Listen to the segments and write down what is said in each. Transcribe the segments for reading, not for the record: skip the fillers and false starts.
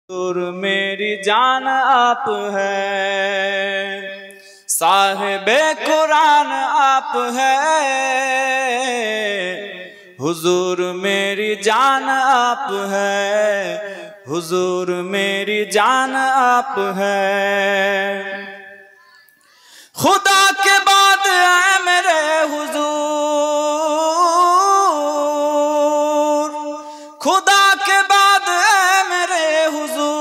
हुजूर मेरी जान आप है, साहिबे कुरान आप है। हुजूर मेरी जान आप है, हुजूर मेरी जान आप है। खुदा के बाद है मेरे हुजूर, खुदा के बाद है मेरे हुजूर।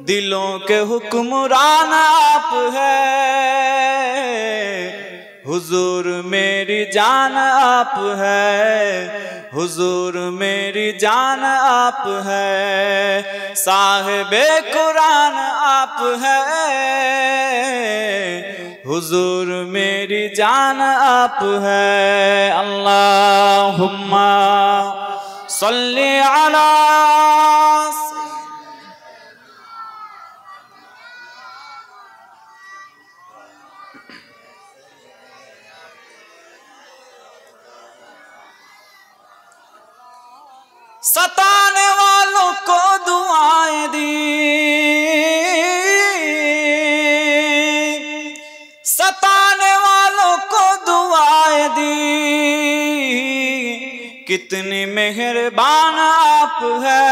दिलों के हुक्मरान आप है, हुजूर मेरी जान आप है, हुजूर मेरी जान आप है। साहिबे कुरान आप है, हुजूर मेरी जान आप है। अल्लाहुम्मा सल्ली अला सताने वालों को दुआएं दी, सताने वालों को दुआएं दी। कितनी मेहरबान आप है,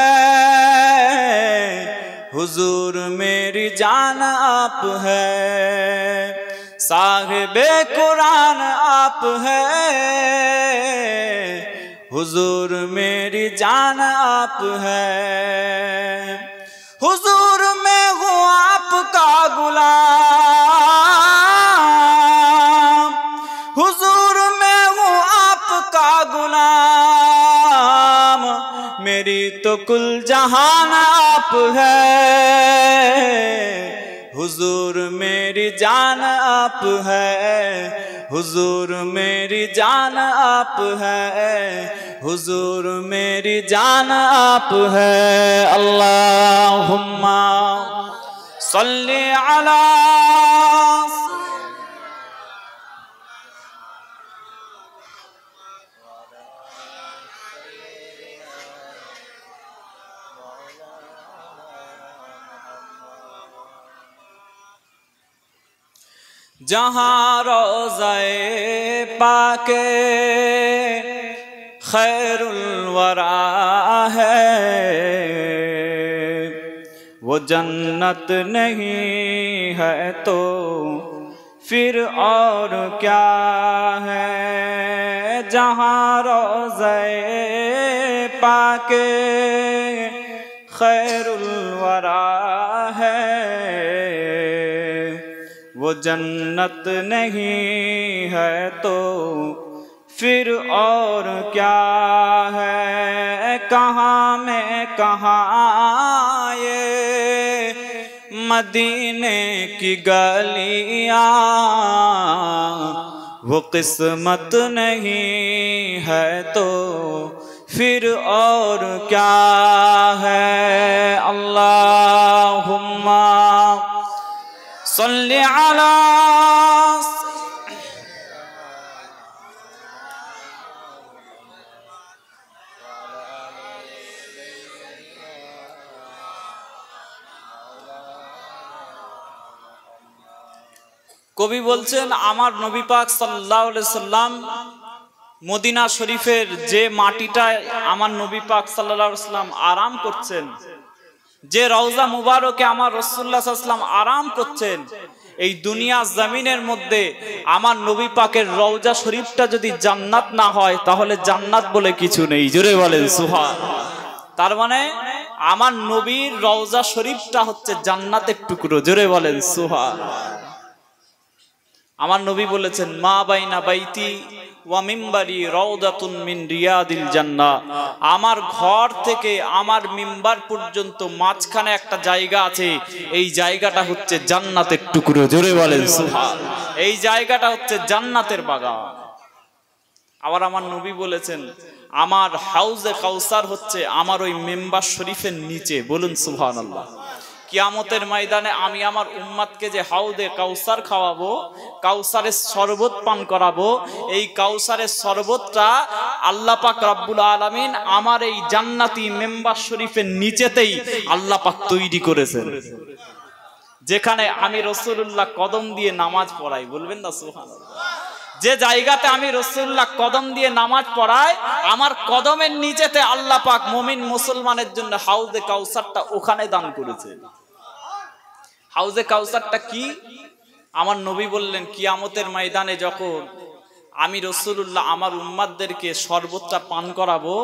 हुजूर मेरी जान आप है। साहिबे कुरान आप है, हुजूर मेरी जान आप है। हुजूर मैं हूँ आपका गुलाम, हुजूर मैं हूँ आपका गुलाम। मेरी तो कुल जहान आप है, हुजूर मेरी जान आप है, हुजूर मेरी जान आप है, हुजूर मेरी जान आप है। अल्लाहुम्मा सल्ली अला जहाँ रोज़े पाके खैरुल वरा है, वो जन्नत नहीं है तो फिर और क्या है। जहाँ रोज़े पाके खैरुल वरा है, वो जन्नत नहीं है तो फिर और क्या है। कहाँ में कहाँ ये मदीने की गलियाँ, वो किस्मत नहीं है तो फिर और क्या है। अल्लाहुम्मा सल्ली अला কবি বলছেন আমার নবী পাক সাল্লাল্লাহু আলাইহি সাল্লাম মদিনা শরীফের যে মাটিটায় আমার নবী পাক সাল্লাল্লাহু আলাইহি সাল্লাম আরাম করছেন, যে রওজা মুবারকে আমার রাসূলুল্লাহ সাল্লাল্লাহু আলাইহি সাল্লাম আরাম করছেন, এই দুনিয়া জমিনের মধ্যে আমার নবী পাকের রওজা শরীফটা যদি জান্নাত না হয় তাহলে জান্নাত বলে কিছু নেই। জোরে বলেন সুবহানাল্লাহ। তার মানে আমার নবীর রওজা শরীফটা হচ্ছে জান্নাতের টুকরো। জোরে বলেন সুবহানাল্লাহ। আমার নবী বলেছেন মা বাইনা বাইতি ওয়া মিম্বারি রাউদাতুন মিন রিয়াদিল জান্নাহ। আমার ঘর থেকে আমার মিম্বার পর্যন্ত মাঝখানে একটা জায়গা আছে, এই জায়গাটা হচ্ছে জান্নাতের টুকরো। জোরে বলেন সুবহানাল্লাহ। এই জায়গাটা হচ্ছে জান্নাতের বাগান। আবার আমার নবী বলেছেন আমার হাউজে কাউসার হচ্ছে আমার ওই মিম্বার শরীফের নিচে। বলুন সুবহানাল্লাহ। কিয়ামতের ময়দানে আমি আমার উম্মতকে যে হাউদে কাউসার খাওয়াবো, কাউসারের শরবত পান করাবো, এই কাউসারের শরবতটা আল্লাহ পাক রব্বুল আলামিন আমার এই জান্নাতি মেম্বার শরীফের নিচেতেই আল্লাহ পাক তৈরি করেছেন, যেখানে আমি রাসূলুল্লাহ কদম দিয়ে নামাজ পড়াই। বলবেন না সুবহানাল্লাহ। যে জায়গাতে আমি রাসূলুল্লাহ কদম দিয়ে নামাজ পড়াই, আমার কদমের নিচেতে আল্লাহ পাক মুমিন মুসলমানের জন্য হাউজে কাউসারটা ওখানে দান করেছে। হাউজে কাউসারটা কি? আমার নবী বললেন কিয়ামতের ময়দানে যখন আমি রাসূলুল্লাহ আমার উম্মাতদেরকে শরবতটা পান করাবো,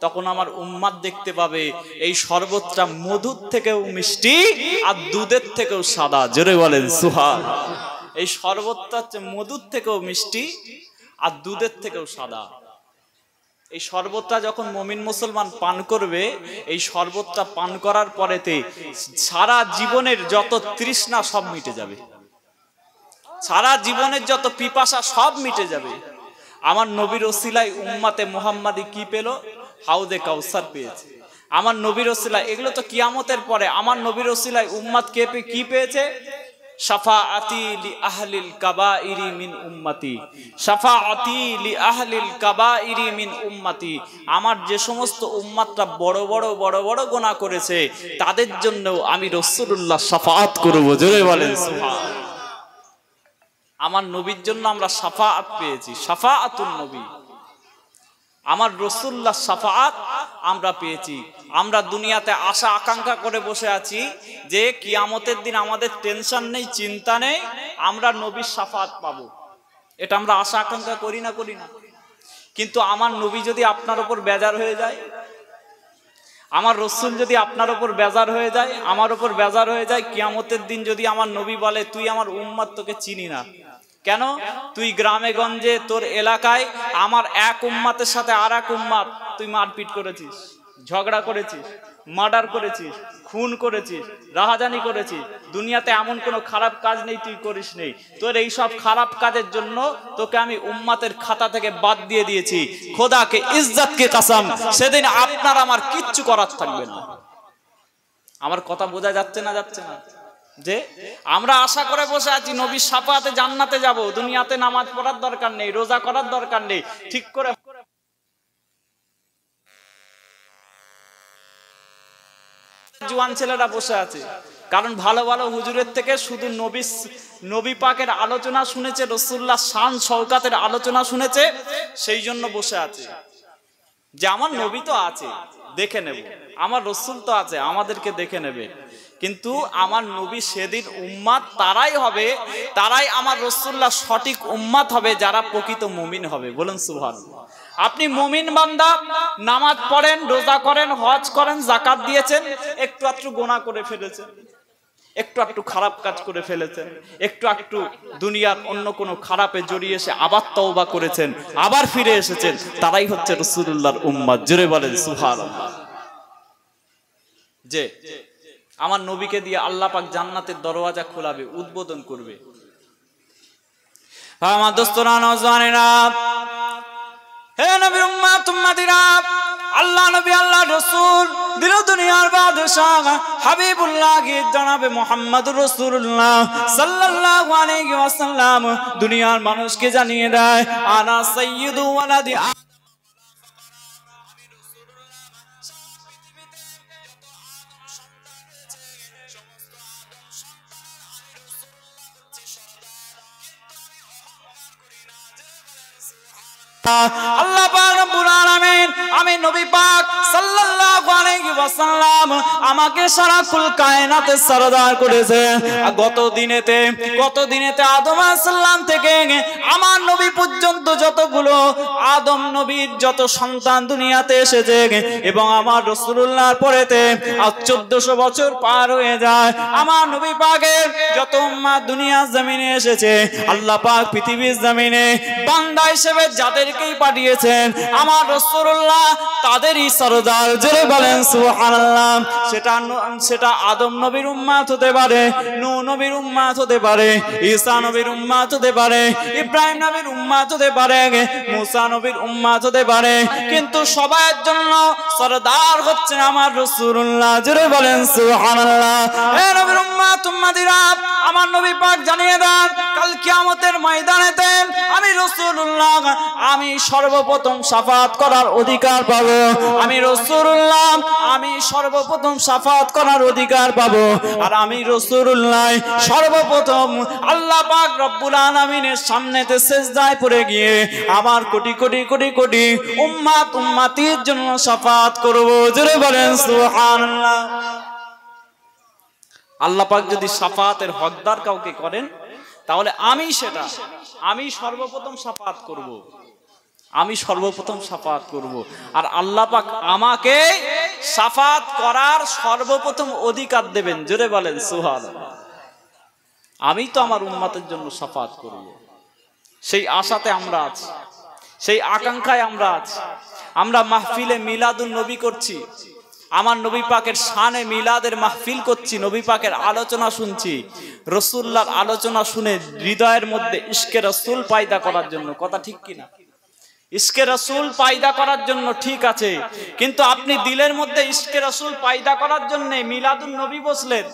তখন আমার উম্মাত দেখতে পাবে এই শরবতটা মধুর থেকেও মিষ্টি আর দুধের থেকেও সাদা। জোরে বলেন সুবহানাল্লাহ। এই শরবতটা হচ্ছে মধুর থেকেও মিষ্টি আর দুধের থেকেও সাদা। এই শরবতটা যখন মুমিন মুসলমান পান করবে, এই শরবতটা পান করার পরেতে সারা জীবনের যত তৃষ্ণা সব মিটে যাবে, সারা জীবনের যত পিপাসা সব মিটে যাবে। আমার নবীর ওসিলায় উম্মতে মুহাম্মাদি কি পেল? হাউজে কাউসার পেয়েছে। আমার নবীর ওসিলায়, এগুলো তো কিয়ামতের পরে, আমার নবীর ওসিলায় উম্মত কি পেয়েছে? শাফাআতি লি আহলিল কাবাইরি মিন উম্মতি, শাফাআতি লি আহলিল কাবাইরি মিন উম্মতি। আমার যে সমস্ত উম্মতরা বড় বড় গুনাহ করেছে, তাদের জন্য আমি রাসূলুল্লাহ শাফাআত করব। জোরে বলেন সুবহানাল্লাহ। আমার নবীর জন্য আমরা শাফাআত পেয়েছি, শাফাআতুন নবী। আমার রাসূলুল্লাহ শাফাআত আমরা পেয়েছি। আমরা দুনিয়াতে আশা আকাঙ্ক্ষা করে বসে আছি যে কিয়ামতের দিন আমাদের টেনশন নেই, চিন্তা নেই, আমরা নবীর শাফাআত পাবো। এটা আমরা আশা আকাঙ্ক্ষা করি না? কিন্তু আমার নবী যদি আপনার উপর বেজার হয়ে যায়, আমার রাসূল যদি আপনার উপর বেজার হয়ে যায়, আমার উপর বেজার হয়ে যায়, কিয়ামতের দিন যদি আমার নবী বলে তুই আমার উম্মত, তোকে চিনি না, কেন? তুই গ্রামে গঞ্জে তোর এলাকায় আমার এক উম্মতের সাথে আর এক উম্মত তুই মারপিট করেছিস, ঝগড়া করেছিস, মার্ডার করেছিস, খুন করেছিস, রাহাজানি করেছিস, দুনিয়াতে এমন কোনো খারাপ কাজ নেই তুই করিস নেই। তোর এই সব খারাপ কাজের জন্য তোকে আমি উম্মতের খাতা থেকে বাদ দিয়ে দিয়েছি। খোদাকে ইজ্জতকে কসম, সেদিন আপনার আমার কিচ্ছু করার থাকবে না। আমার কথা বোঝা যাচ্ছে না? যে আমরা আশা করে বসে আছি নবীর শাফাআতে জান্নাতে যাব, দুনিয়াতে নামাজ পড়ার দরকার নেই, রোজা করার দরকার নেই, ঠিক করে জওয়ান ছেলেরা বসে আছে। কারণ ভালো হুজুরের থেকে শুধু নবী পাকের আলোচনা শুনেছে, রাসূলুল্লাহ শান শওকাতের আলোচনা শুনেছে, সেই জন্য বসে আছে যে আমার নবী তো আছে, দেখে নেব, আমার রাসূল তো আছে, আমাদেরকে দেখে নেবে। কিন্তু আমার নবী সেদিন উম্মত তারাই হবে, তারাই আমার রাসূলুল্লাহ সঠিক উম্মত হবে যারা প্রকৃত মুমিন হবে। বলেন সুবহানাল্লাহ। আপনি মুমিন বান্দা, নামাজ পড়েন, রোজা করেন, হজ করেন, যাকাত দিয়েছেন, একটু আধটু গুনাহ করে ফেলেছেন, একটু আধটু খারাপ কাজ করে ফেলেছেন, একটু আধটু দুনিয়ার অন্য কোনো খারাপে জড়িয়ে এসে আবার তওবা করেছেন, আবার ফিরে এসেছেন, তারাই হচ্ছে রাসূলুল্লাহর উম্মত। জোরে বলেন সুবহানাল্লাহ। যে আমার নবীকে দিয়ে আল্লাহ পাক জান্নাতের দরওয়াজা খোলাবে, উদ্বোধন করবে। আমার দোস্তরা, নওজওয়ানেরা, হে নবীর উম্মত উম্মতিরা, আল্লাহ নবী, আল্লাহ রাসূল, দিল দুনিয়ার বাদশাহ হাবিবুল্লাহ জনাবে মুহাম্মদুর রাসূলুল্লাহ সাল্লাল্লাহু আলাইহি ওয়াসাল্লাম দুনিয়ার মানুষকে জানিয়ে দেয়, আনা সাইয়্যিদু ওয়ালাদি আল্লাহ পাক রব্বুল আলামিন, আমি নবী পাক সাল্লাল্লাহু আলাইহি ওয়াসাল্লাম আমাকে সারা কুল কায়নাতের সরদার করেছে। গত দিনেতে আদম আলাইহিস সালাম থেকে আমার নবী পর্যন্ত যতগুলো আদম নবীর যত সন্তান দুনিয়াতে এসেছে এবং আমার রাসূলুল্লাহর পরেতে আজ 1400 বছর পার হয়ে যায়, আমার নবী পাকের যত উম্মত দুনিয়ার জমিনে এসেছে, আল্লাহ পাক পৃথিবীর জমিনে বান্দা হিসেবে যাদেরকেই পাঠিয়েছেন আমার রাসূলুল্লাহ তাদেরই সরদার। জোরে বলেন সুবহানাল্লাহ। সেটা আদম নবীর উম্মত হতে পারে, নূহ নবীর উম্মত হতে পারে, ঈসা নবীর উম্মত হতে পারে, ইব্রাহিম নবীর উম্মত হতে পারে, মুসা নবীর উম্মত হতে পারে, কিন্তু সবার জন্য সরদার হচ্ছে আমার রাসূলুল্লাহ। জোরে বলেন সুবহানাল্লাহ। হে নবীর উম্মত উম্মতিরা, আমার নবী পাক জানিয়ে দেন কাল কিয়ামতের ময়দানেতে আমি রাসূলুল্লাহ আমি সর্বপ্রথম শাফাত করার অধিকার পাবো। আমি রাসূলুল্লাহ আমি সর্বপ্রথম শাফাত করার অধিকার পাবো। আর আমি রাসূলুল্লাহ সর্বপ্রথম আল্লাহ পাক রব্বুল আলামিনের সামনেতে সিজদায় পড়ে গিয়ে আমার কোটি কোটি কোটি কোটি উম্মত উম্মতির জন্য শাফাত করব। জোরে বলেন সুবহানাল্লাহ। আল্লাহ পাক যদি শাফাতের হকদার কাউকে করেন তাহলে আমি সর্বপ্রথম শাফাত করব, আমি সর্বপ্রথম শাফাত করব। আর আল্লাহ পাক আমাকে শাফাত করার সর্বপ্রথম অধিকার দেবেন। জোরে বলেন সুবহানাল্লাহ। আমি তো আমার উম্মতের জন্য শাফাত করব, সেই আশাতে আমরা আছি, সেই আকাঙ্ক্ষায় আমরা আছি। আমরা মাহফিলে মিলাদুন নবী করছি, আমার নবী পাকের শানে মিলাদের মাহফিল করছি, নবী পাকের আলোচনা শুনছি, রাসূলুল্লাহর আলোচনা শুনে হৃদয়ের মধ্যে ইশকে রাসূল পয়দা করার জন্য। কথা ঠিক কিনা? ইশকে রাসূল পয়দা করার জন্য, ঠিক আছে, কিন্তু আপনি দিলের মধ্যে ইশকে রাসূল পয়দা করার জন্য মিলাদুন নবী বসলেন,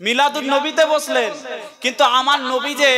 মিলাদুন নবীতে বসলেন, কিন্তু আমার নবী যে